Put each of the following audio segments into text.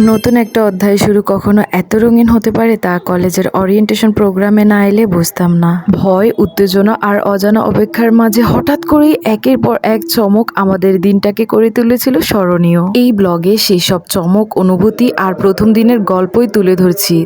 নতুন একটা অধ্যায় শুরু কখনো এত রঙিন হতে পারে তা কলেজের ওরিয়েন্টেশন প্রোগ্রামে না এলে বুঝতাম না। ভয়, উত্তেজনা আর অজানা অপেক্ষার মাঝে হঠাৎ করেই একের পর এক চমক আমাদের দিনটাকে করে তুলেছিল স্মরণীয়। এই ব্লগে সেই সব চমক, অনুভূতি আর প্রথম দিনের গল্পই তুলে ধরছি।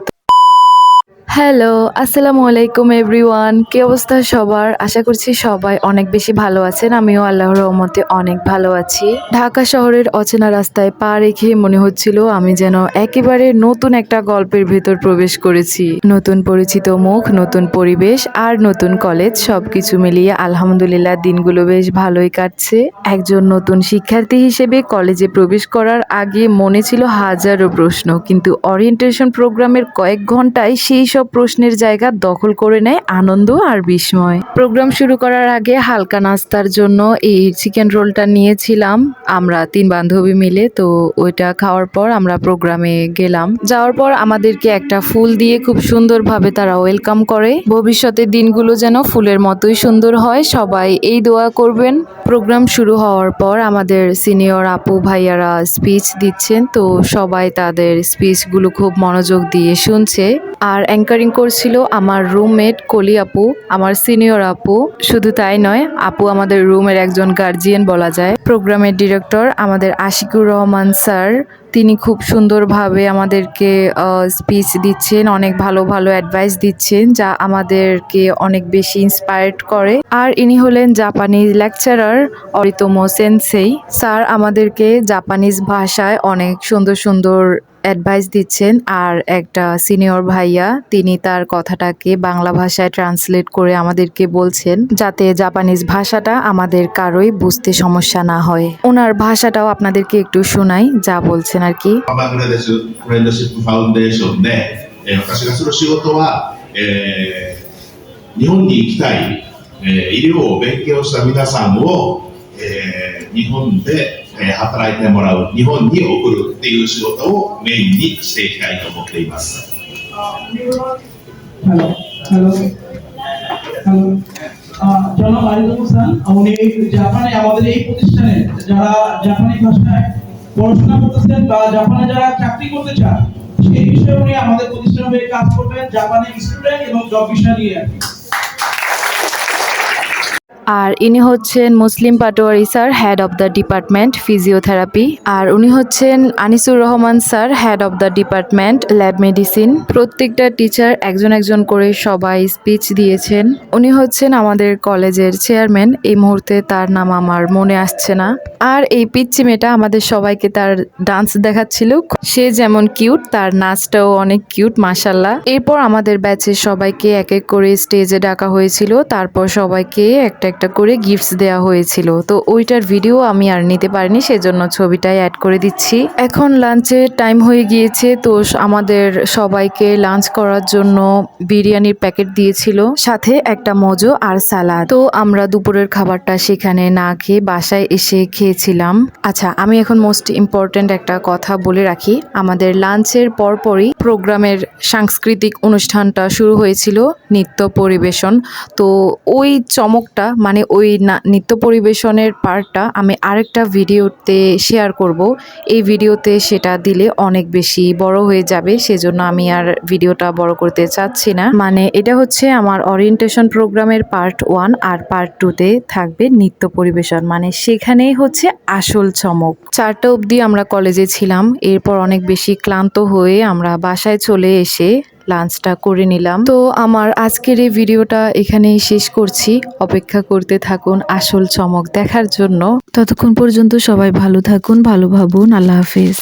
হ্যালো, আসসালামু আলাইকুম এভরিওয়ান। কি অবস্থা সবার? আশা করছি সবাই অনেক বেশি ভালো আছেন। আমিও আল্লাহর রহমতে অনেক ভালো আছি। ঢাকা শহরের অচেনা রাস্তায় পা রেখে মনে হচ্ছিল আমি যেন একেবারে নতুন একটা গল্পের ভেতর প্রবেশ করেছি। নতুন পরিচিত মুখ, নতুন পরিবেশ আর নতুন কলেজ, সবকিছু মিলিয়ে আলহামদুলিল্লাহ দিনগুলো বেশ ভালোই কাটছে। একজন নতুন শিক্ষার্থী হিসেবে কলেজে প্রবেশ করার আগে মনে ছিল হাজারো প্রশ্ন, কিন্তু ওরিয়েন্টেশন প্রোগ্রামের কয়েক ঘন্টায় সেই সব প্রশ্নের জায়গা দখল করে নেয় আনন্দ আর বিস্ময়। প্রোগ্রাম শুরু করার আগে হালকা নাস্তার জন্য এই চিকেন রোলটা নিয়েছিলাম আমরা 3 বান্ধবী মিলে। তো ওইটা খাওয়ার পর আমরা প্রোগ্রামে গেলাম। যাওয়ার পর আমাদেরকে একটা ফুল দিয়ে খুব সুন্দরভাবে তারা ওয়েলকাম করে। ভবিষ্যতের দিনগুলো যেন ফুলের মতোই সুন্দর হয়, সবাই এই দোয়া করবেন। প্রোগ্রাম শুরু হওয়ার পর আমাদের সিনিয়র আপু ভাইয়ারা স্পিচ দিচ্ছেন, তো সবাই তাদের স্পিচগুলো খুব মনোযোগ দিয়ে শুনছে। আর অ্যাঙ্কারিং করছিল আমার রুমমেট কলি আপু, আমার সিনিয়র আপু। শুধু তাই নয়, আপু আমাদের রুমের একজন গার্জিয়ান বলা যায়। প্রোগ্রামের ডিরেক্টর আমাদের আশিকুর রহমান স্যার, তিনি খুব সুন্দরভাবে আমাদেরকে স্পিচ দিচ্ছেন, অনেক ভালো ভালো অ্যাডভাইস দিচ্ছেন যা আমাদেরকে অনেক বেশি ইন্সপায়ার্ড করে। আর ইনি হলেন জাপানিজ লেকচারার অরিতোমো সেনসেই। স্যার আমাদেরকে জাপানিজ ভাষায় অনেক সুন্দর সুন্দর অ্যাডভাইস দিচ্ছেন। আর একটা সিনিয়র ভাইয়া, তিনি তার কথাটাকে বাংলা ভাষায় ট্রান্সলেট করে আমাদেরকে বলছেন যাতে জাপানিজ ভাষাটা আমাদের কারোই বুঝতে সমস্যা না হয়। ওনার ভাষাটাও আপনাদেরকে একটু শোনাই যা বলছেন আর কি। バングラデシュフレンドシップファウンデーションで、私がする仕事は、日本に行きたい、医療を勉強した皆さんを、日本で、働いてもらう、日本に送るっていう仕事をメインにしていきたいと思っています。জনাব আরিদুল হোসেন, উনি জাপানে আমাদের এই প্রতিষ্ঠানে যারা জাপানি ভাষায় পড়াশোনা করতেছেন বা জাপানে যারা চাকরি করতে চান সেই বিষয়ে উনি আমাদের প্রতিষ্ঠানে হয়ে কাজ করবেন, জাপানি স্টুডেন্ট এবং জব বিষয় নিয়ে। আর ইনি হচ্ছেন Muslim Patwari sir, head of the department physiotherapy. আর উনি হচ্ছেন Anisur Rahman sir, head of the department lab medicine. প্রত্যেকটা টিচার একজন একজন করে সবাই স্পিচ দিয়েছেন। উনি হচ্ছেন আমাদের কলেজের চেয়ারম্যান, এই মুহূর্তে তার নাম আমার মনে আসছে না। আর এই পিচ্চি মেয়েটা আমাদের সবাইকে তার ডান্স দেখাচ্ছিল, সে যেমন কিউট তার নাচটাও অনেক কিউট মাশাআল্লাহ। এরপর আমাদের ব্যাচের সবাইকে এক এক করে স্টেজে ডাকা হয়েছিল, তারপর সবাইকে একটা একটা করে গিফটস দেওয়া হয়েছিল। তো ওইটার ভিডিও আমি আর নিতে পারিনি, সেজন্য ছবিটাই অ্যাড করে দিচ্ছি। এখন লাঞ্চের টাইম হয়ে গিয়েছে, তো আমাদের সবাইকে লাঞ্চ করার জন্য বিরিয়ানির প্যাকেট দিয়েছিল, সাথে একটা মজো আর সালাদ। তো আমরা দুপুরের খাবারটা সেখানে না খেয়ে বাসায় এসে খেয়েছিলাম। আচ্ছা, আমি এখন মোস্ট ইম্পর্ট্যান্ট একটা কথা বলে রাখি। আমাদের লাঞ্চের পরপরই প্রোগ্রামের সাংস্কৃতিক অনুষ্ঠানটা শুরু হয়েছিল, নৃত্য পরিবেশন। তো ওই চমকটা, মানে ওই নৃত্য পরিবেশনের পার্টটা আমি আরেকটা ভিডিওতে শেয়ার করব। এই ভিডিওতে সেটা দিলে অনেক বেশি বড় হয়ে যাবে, সেজন্য আমি আর ভিডিওটা বড় করতে চাচ্ছি না। মানে এটা হচ্ছে আমার ওরিয়েন্টেশন প্রোগ্রামের পার্ট 1, আর পার্ট 2তে থাকবে নৃত্য পরিবেশন, মানে সেখানেই হচ্ছে আসল চমক। 4টা অবধি আমরা কলেজে ছিলাম, এরপর অনেক বেশি ক্লান্ত হয়ে আমরা বাসায় চলে এসে লাঞ্চটা করে নিলাম। তো আমার আজকের এই ভিডিওটা এখানেই শেষ করছি। অপেক্ষা করতে থাকুন আসল চমক দেখার জন্য। ততক্ষণ পর্যন্ত সবাই ভালো থাকুন, ভালো ভাবুন। আল্লাহ হাফেজ।